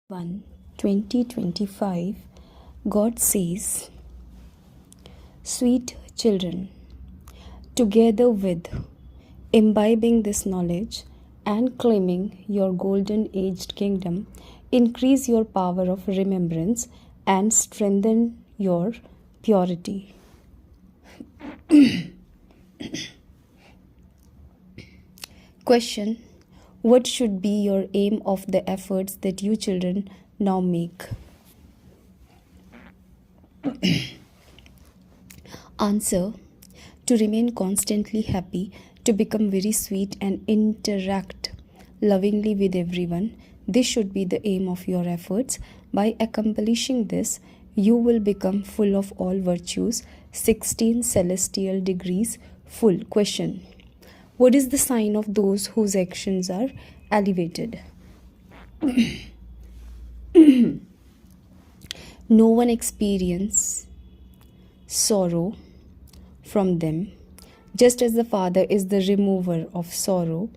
1 2025, God says, Sweet children, together with imbibing this knowledge and claiming your golden aged kingdom, increase your power of remembrance and strengthen your purity. Question: what should be your aim of the efforts that you children now make? Answer: to remain constantly happy, to become very sweet and interact lovingly with everyone. This should be the aim of your efforts. By accomplishing this, you will become full of all virtues, 16 celestial degrees full. Question: what is the sign of those whose actions are elevated? No one experiences sorrow from them, just as the Father is the remover of sorrow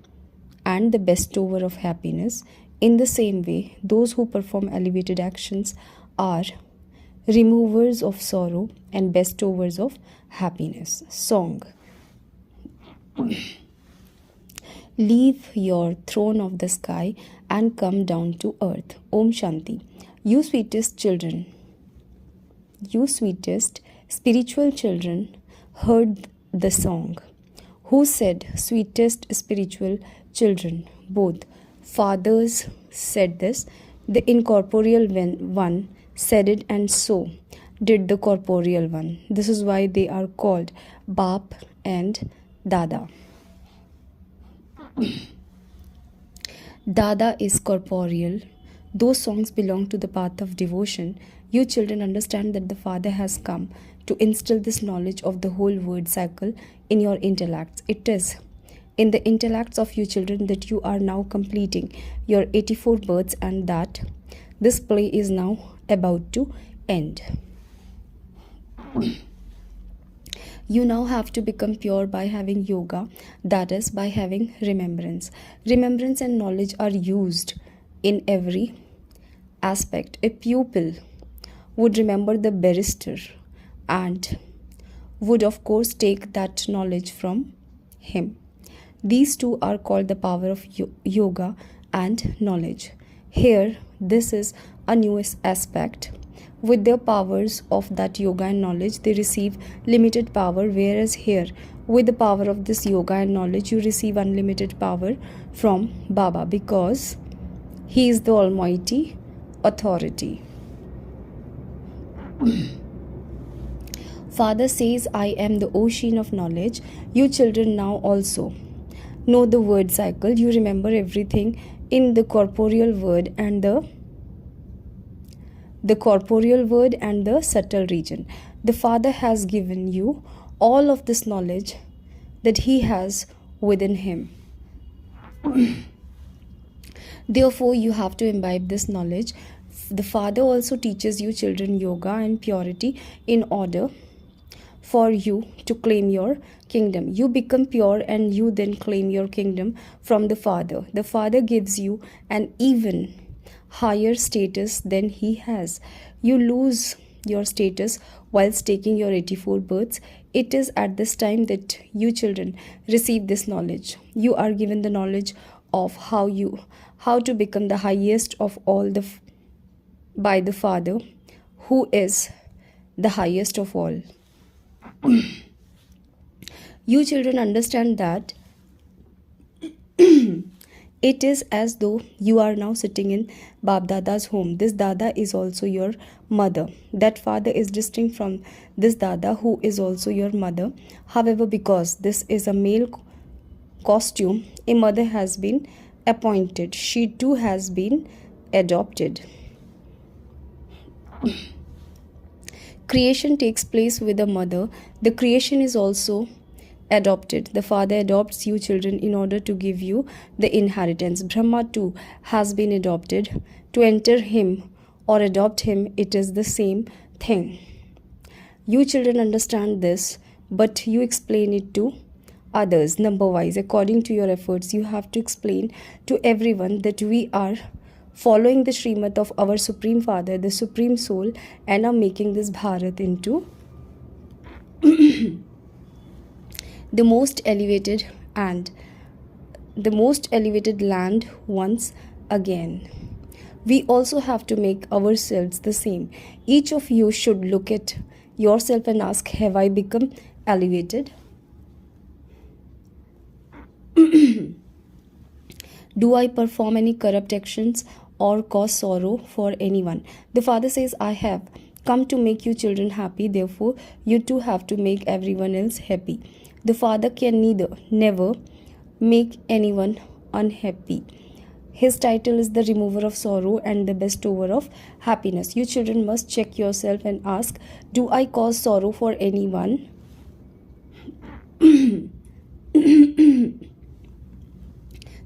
and the bestower of happiness. In the same way, those who perform elevated actions are removers of sorrow and bestowers of happiness. Song: leave your throne of the sky and come down to earth. Om Shanti. You sweetest children, you sweetest spiritual children, heard the song. Who said sweetest spiritual children? Both fathers said this. The incorporeal one said it, and so did the corporeal one. This is why they are called Bap and Dada. Dada is corporeal. Those songs belong to the path of devotion. You children understand that the Father has come to instill this knowledge of the whole word cycle in your intellects. It is in the intellects of you children that you are now completing your 84 births, and that this play is now about to end. You now have to become pure by having yoga, that is, by having remembrance. Remembrance and knowledge are used in every aspect. A pupil would remember the barrister and would, of course, take that knowledge from him. These two are called the power of yoga and knowledge. Here, this is a newest aspect. With their powers of that yoga and knowledge, they receive limited power, whereas here, with the power of this yoga and knowledge, you receive unlimited power from Baba, because he is the almighty authority. Father says, I am the ocean of knowledge. You children now also know the word cycle. You remember everything in the corporeal word and the corporeal word and the subtle region. The Father has given you all of this knowledge that he has within him. Therefore, you have to imbibe this knowledge. The Father also teaches you children yoga and purity in order for you to claim your kingdom. You become pure and you then claim your kingdom from the Father. The Father gives you an even higher status than he has. You lose your status whilst taking your 84 births. It is at this time that you children receive this knowledge. You are given the knowledge of how to become the highest of all by the Father, who is the highest of all. You children understand that it is as though you are now sitting in Bab Dada's home. This Dada is also your mother. That Father is distinct from this Dada, who is also your mother. However, because this is a male costume, a mother has been appointed. She too has been adopted. Creation takes place with a mother. The creation is also adopted. The Father adopts you children in order to give you the inheritance. Brahma too has been adopted. To enter him or adopt him, it is the same thing. You children understand this, but you explain it to others number wise. According to your efforts, you have to explain to everyone that we are following the Srimad of our Supreme Father, the Supreme Soul, and are making this Bharat into the most elevated land once again. We also have to make ourselves the same. Each of you should look at yourself and ask, have I become elevated? Do I perform any corrupt actions or cause sorrow for anyone? The Father says, I have come to make you children happy, therefore you too have to make everyone else happy. The Father can never make anyone unhappy. His title is the remover of sorrow and the bestower of happiness. You children must check yourself and ask, do I cause sorrow for anyone?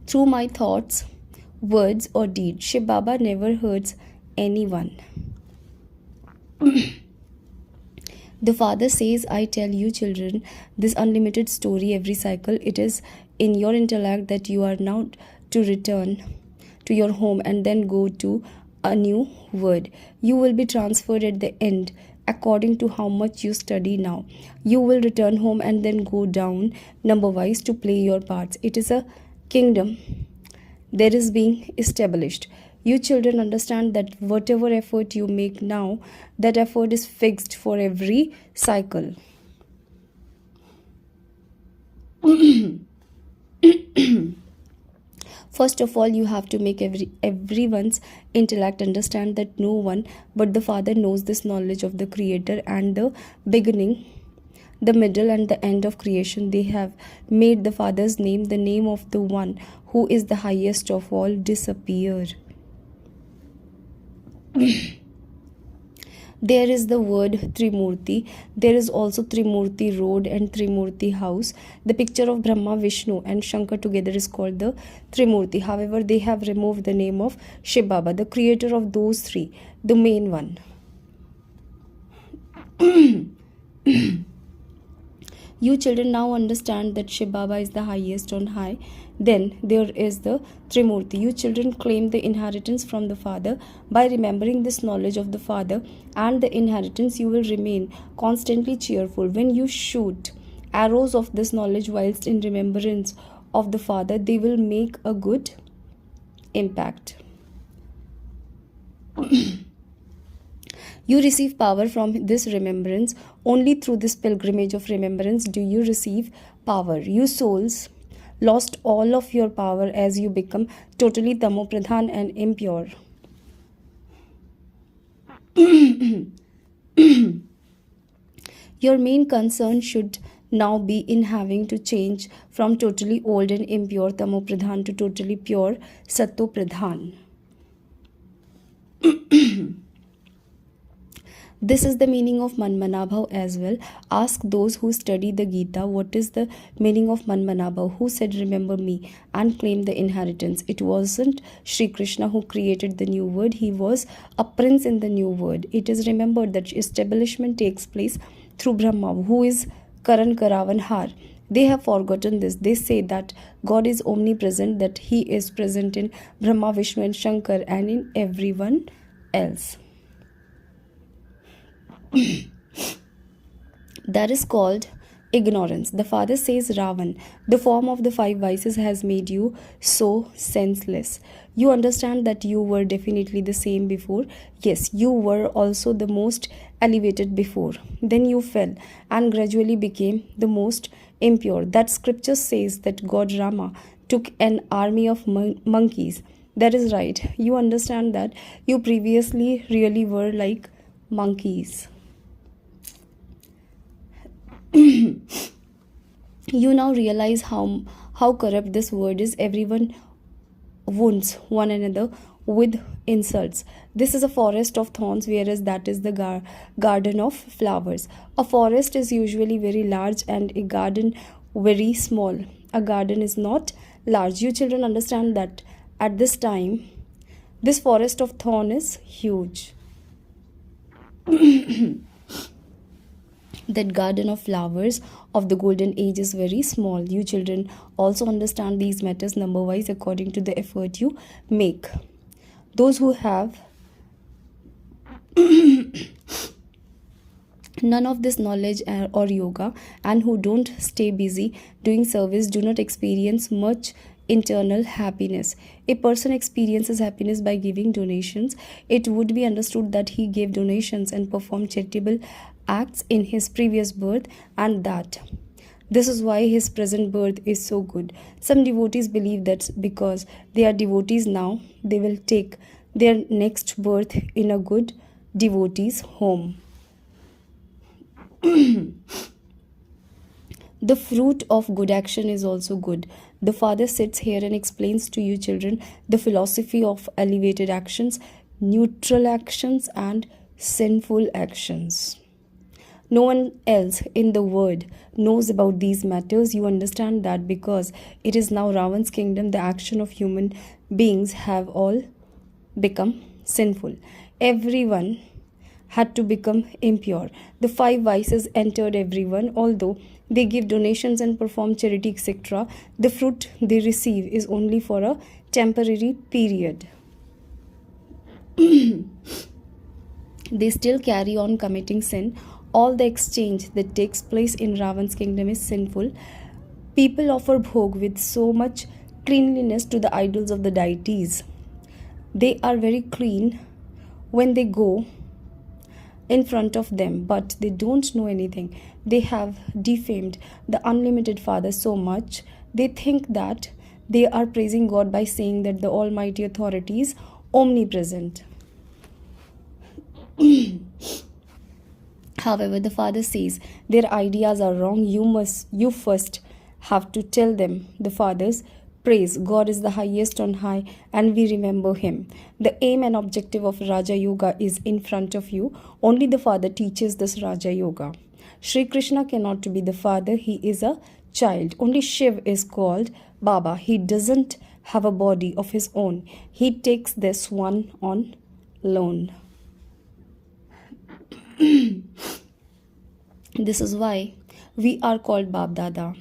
Through my thoughts, words or deeds, Shiv Baba never hurts anyone. The Father says, I tell you children, this unlimited story every cycle, it is in your intellect that you are now to return to your home and then go to a new world. You will be transferred at the end according to how much you study now. You will return home and then go down number-wise to play your parts. It is a kingdom that is being established. You children understand that whatever effort you make now, that effort is fixed for every cycle. First of all, you have to make everyone's intellect understand that no one but the Father knows this knowledge of the Creator and the beginning, the middle and the end of creation. They have made the Father's name, the name of the one who is the highest of all, disappear. There is the word Trimurti. There is also Trimurti Road and Trimurti House. The picture of Brahma, Vishnu and Shankar together is called the Trimurti. However, they have removed the name of Shiv Baba, the creator of those three, the main one. You children now understand that Shiv Baba is the highest on high. Then there is the Trimurti. You children claim the inheritance from the Father. By remembering this knowledge of the Father and the inheritance, you will remain constantly cheerful. When you shoot arrows of this knowledge whilst in remembrance of the Father, they will make a good impact. You receive power from this remembrance. Only through this pilgrimage of remembrance do you receive power. You souls lost all of your power as you become totally tamopradhan and impure. Your main concern should now be in having to change from totally old and impure tamopradhan to totally pure sattopradhan. This is the meaning of Manmanabhav as well. Ask those who study the Gita, what is the meaning of Manmanabhav? Who said, remember me and claim the inheritance? It wasn't Sri Krishna who created the new word. He was a prince in the new word. It is remembered that establishment takes place through Brahma, who is Karan Karavan Har. They have forgotten this. They say that God is omnipresent, that He is present in Brahma, Vishnu and Shankar and in everyone else. That is called ignorance. The Father says, Ravan, the form of the five vices has made you so senseless. You understand that you were definitely the same before. Yes, you were also the most elevated before. Then you fell and gradually became the most impure. That scripture says that God Rama took an army of monkeys. That is right. You understand that you previously really were like monkeys. You now realize how corrupt this world is. Everyone wounds one another with insults. This is a forest of thorns, whereas that is the garden of flowers. A forest is usually very large and a garden very small. A garden is not large. You children understand that at this time, this forest of thorn is huge. That garden of flowers of the golden age is very small. You children also understand these matters number-wise according to the effort you make. Those who have none of this knowledge or yoga and who don't stay busy doing service do not experience much internal happiness. A person experiences happiness by giving donations. It would be understood that he gave donations and performed charitable acts in his previous birth, and that this is why his present birth is so good. Some devotees believe that because they are devotees now, they will take their next birth in a good devotee's home. The fruit of good action is also good. The Father sits here and explains to you children the philosophy of elevated actions, neutral actions, and sinful actions. No one else in the world knows about these matters. You understand that because it is now Ravan's kingdom, the action of human beings have all become sinful. Everyone had to become impure. The 5 vices entered everyone. Although they give donations and perform charity, etc., the fruit they receive is only for a temporary period. They still carry on committing sin. All the exchange that takes place in Ravan's kingdom is sinful. People offer bhog with so much cleanliness to the idols of the deities. They are very clean when they go in front of them, but they don't know anything. They have defamed the unlimited Father so much, they think that they are praising God by saying that the Almighty Authority is omnipresent. However, the Father says their ideas are wrong. You first have to tell them the Father's praise. God is the highest on high and we remember Him. The aim and objective of Raja Yoga is in front of you. Only the Father teaches this Raja Yoga. Sri Krishna cannot be the Father. He is a child. Only Shiv is called Baba. He doesn't have a body of his own. He takes this one on loan. This is why we are called Bab Dada.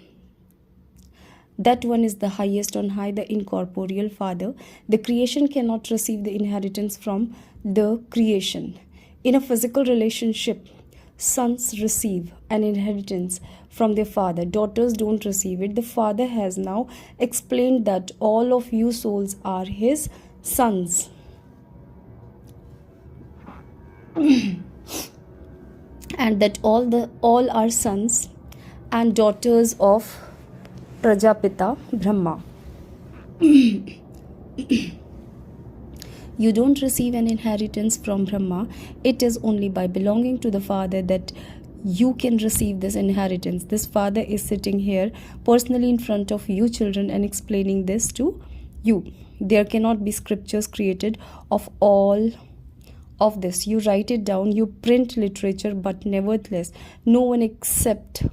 That one is the highest on high, the incorporeal Father. The creation cannot receive the inheritance from the creation. In a physical relationship, sons receive an inheritance from their father. Daughters don't receive it. The Father has now explained that all of you souls are His sons. And that all are sons and daughters of Prajapita Brahma. You don't receive an inheritance from Brahma. It is only by belonging to the Father that you can receive this inheritance. This Father is sitting here personally in front of you children and explaining this to you. There cannot be scriptures created of all of this. You write it down, you print literature, but nevertheless, no one except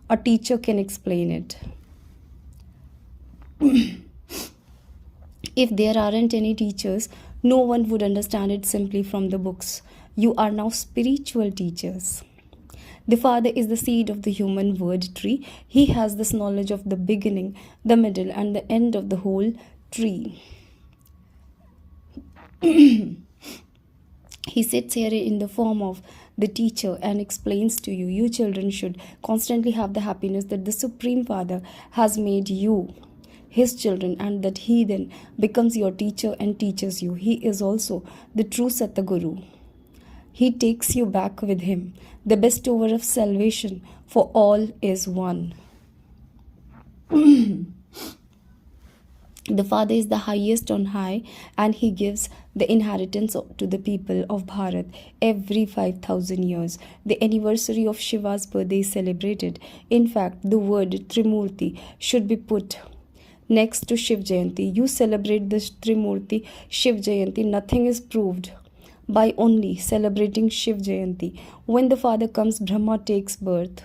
a teacher can explain it. If there aren't any teachers, no one would understand it simply from the books. You are now spiritual teachers. The Father is the seed of the human word tree. He has this knowledge of the beginning, the middle, and the end of the whole tree. He sits here in the form of the teacher and explains to you. You children should constantly have the happiness that the Supreme Father has made you His children, and that He then becomes your teacher and teaches you. He is also the true Satguru. He takes you back with Him. The bestower of salvation for all is one. The Father is the highest on high, and He gives the inheritance to the people of Bharat every 5,000 years. The anniversary of Shiva's birthday is celebrated. In fact, the word Trimurti should be put next to Shiv Jayanti. You celebrate this Trimurti Shiv Jayanti. Nothing is proved by only celebrating Shiv Jayanti. When the Father comes, Brahma takes birth.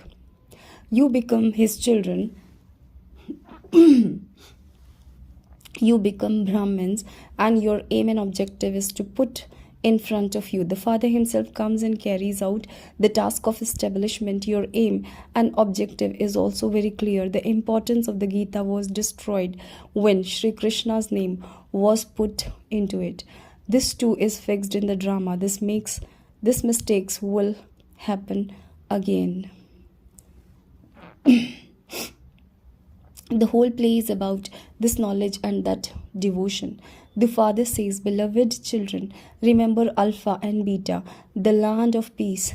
You become His children. You become Brahmins, and your aim and objective is to put in front of you. The Father Himself comes and carries out the task of establishment. Your aim and objective is also very clear. The importance of the Gita was destroyed when Sri Krishna's name was put into it. This too is fixed in the drama. This mistakes will happen again. The whole play is about this knowledge and that devotion. The father says, "Beloved children, remember Alpha and Beta, the land of peace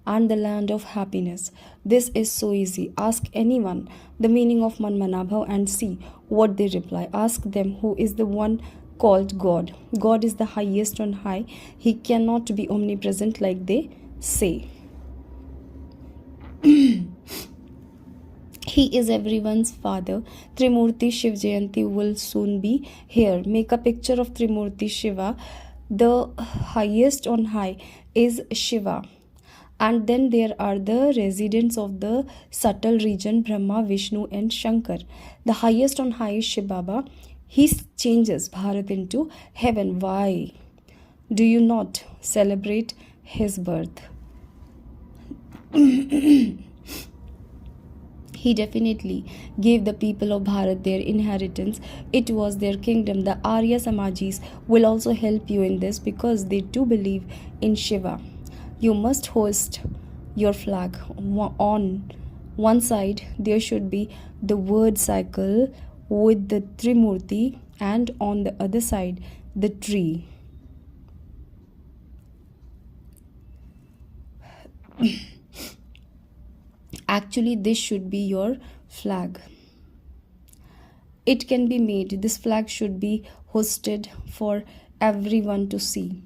and the land of happiness." This is so easy. Ask anyone the meaning of Manmanabhav and see what they reply. Ask them who is the one called God. God is the highest on high. He cannot be omnipresent like they say. He is everyone's father. Trimurti Shiv Jayanti will soon be here. Make a picture of Trimurti Shiva. The highest on high is Shiva. And then there are the residents of the subtle region, Brahma, Vishnu and Shankar. The highest on high is Shiv Baba. He changes Bharat into heaven. Why do you not celebrate his birth? He definitely gave the people of Bharat their inheritance. It was their kingdom. The Arya Samajis will also help you in this because they too believe in Shiva. You must hoist your flag. On one side, there should be the word cycle with the Trimurti, and on the other side, the tree. Actually, this should be your flag. It can be made. This flag should be hosted for everyone to see.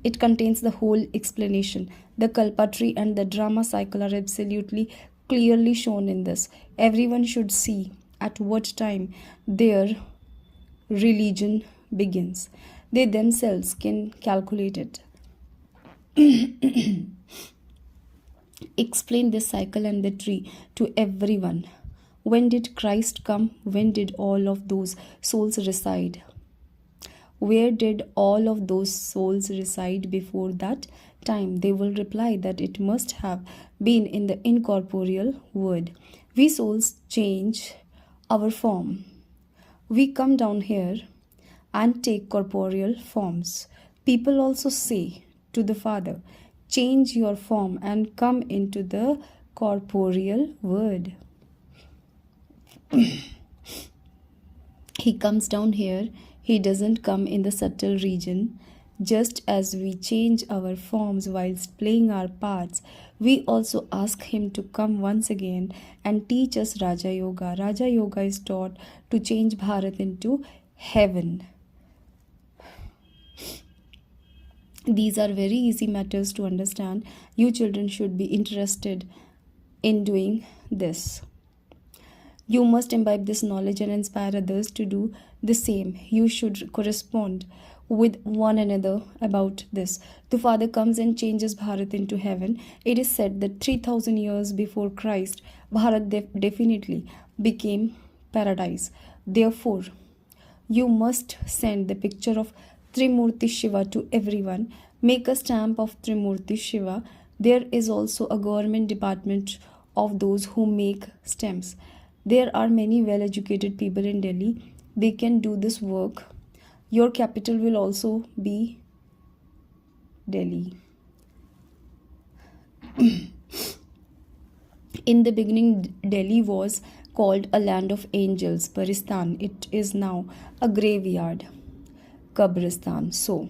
It contains the whole explanation. The Kalpa tree and the drama cycle are absolutely clearly shown in this. Everyone should see at what time their religion begins. They themselves can calculate it. Explain this cycle and the tree to everyone. When did Christ come? When did all of those souls reside? Where did all of those souls reside before that time? They will reply that it must have been in the incorporeal world. We souls change our form. We come down here and take corporeal forms. People also say to the Father, "Change your form and come into the corporeal world." He comes down here. He doesn't come in the subtle region. Just as we change our forms whilst playing our parts, we also ask him to come once again and teach us Raja Yoga. Raja Yoga is taught to change Bharat into heaven. These are very easy matters to understand. You children should be interested in doing this. You must imbibe this knowledge and inspire others to do the same. You should correspond with one another about this. The Father comes and changes Bharat into heaven. It is said that 3000 years before Christ, Bharat definitely became paradise. Therefore, you must send the picture of Trimurti Shiva to everyone. Make a stamp of Trimurti Shiva. There is also a government department of those who make stamps. There are many well-educated people in Delhi. They can do this work. Your capital will also be Delhi. In the beginning, Delhi was called a land of angels, Paristan. It is now a graveyard, Kabristan. So,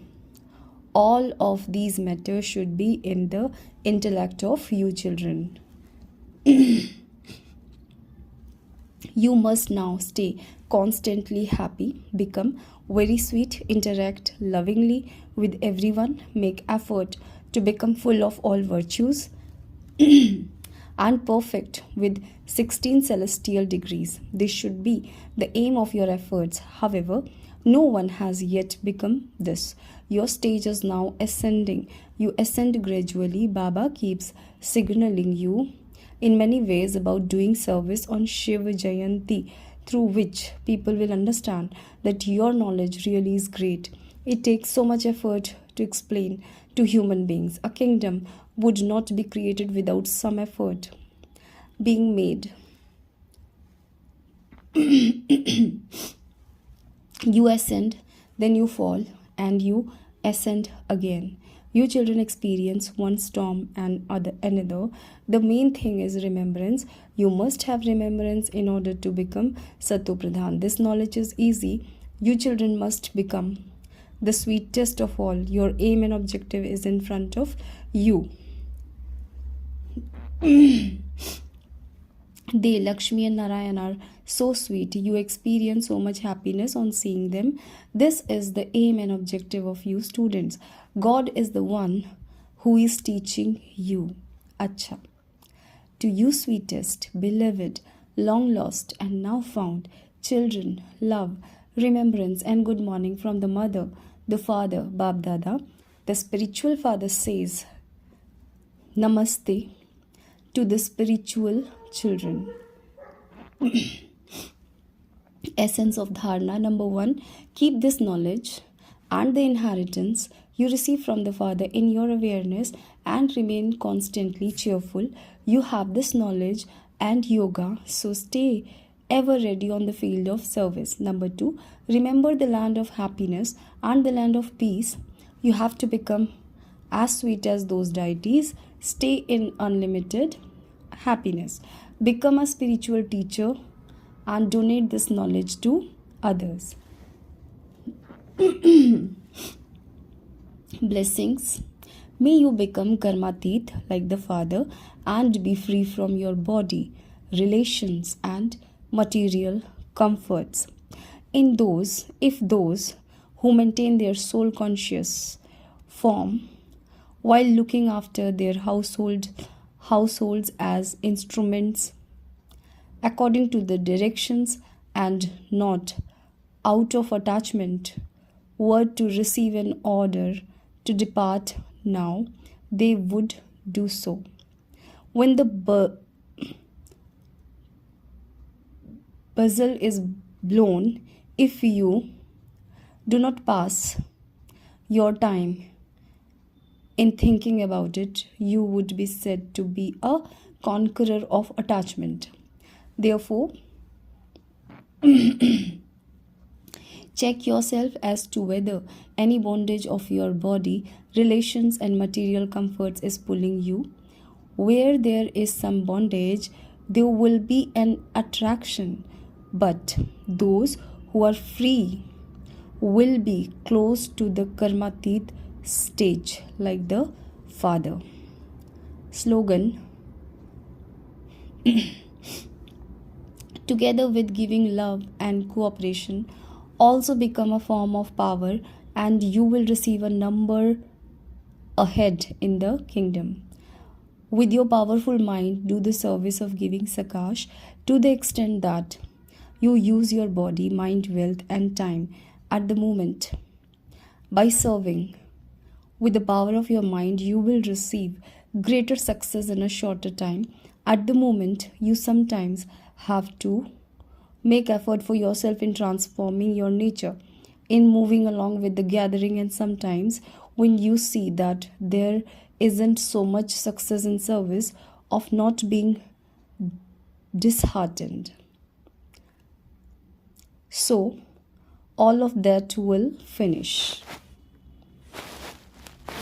all of these matters should be in the intellect of you children. You must now stay constantly happy, become very sweet, interact lovingly with everyone, make effort to become full of all virtues and perfect with 16 celestial degrees. This should be the aim of your efforts. However, no one has yet become this. Your stage is now ascending. You ascend gradually. Baba keeps signaling you in many ways about doing service on Shiv Jayanti, through which people will understand that your knowledge really is great. It takes so much effort to explain to human beings. A kingdom would not be created without some effort being made. You ascend, then you fall, and you ascend again. You children experience one storm and another. The main thing is remembrance. You must have remembrance in order to become Satopradhan. This knowledge is easy. You children must become the sweetest of all. Your aim and objective is in front of you. They, Lakshmi and Narayan, are so sweet. You experience so much happiness on seeing them. This is the aim and objective of you students. God is the one who is teaching you. Acha. To you sweetest, beloved, long lost and now found, children, love, remembrance and good morning from the mother, the father, Bab Dada. The spiritual father says, Namaste to the spiritual children. Essence of Dharana. Number 1, keep this knowledge and the inheritance you receive from the Father in your awareness and remain constantly cheerful. You have this knowledge and yoga, so stay ever ready on the field of service. Number 2, remember the land of happiness and the land of peace. You have to become as sweet as those deities. Stay in unlimited happiness. Become a spiritual teacher and donate this knowledge to others. Blessings. May you become karmatit like the Father and be free from your body, relations and material comforts. If those who maintain their soul conscious form while looking after their households as instruments according to the directions and not out of attachment were to receive an order to depart now, they would do so. When the buzzer is blown, if you do not pass your time in thinking about it, you would be said to be a conqueror of attachment. Therefore, check yourself as to whether any bondage of your body, relations and material comforts is pulling you. Where there is some bondage, there will be an attraction, but those who are free will be close to the karmatit stage like the Father. Slogan. Together with giving love and cooperation also become a form of power, and you will receive a number ahead in the kingdom. With your powerful mind, do the service of giving sakash to the extent that you use your body, mind, wealth and time at the moment. By serving with the power of your mind, you will receive greater success in a shorter time. At the moment, you sometimes have to make effort for yourself in transforming your nature, in moving along with the gathering, and sometimes when you see that there isn't so much success in service, of not being disheartened. So, all of that will finish.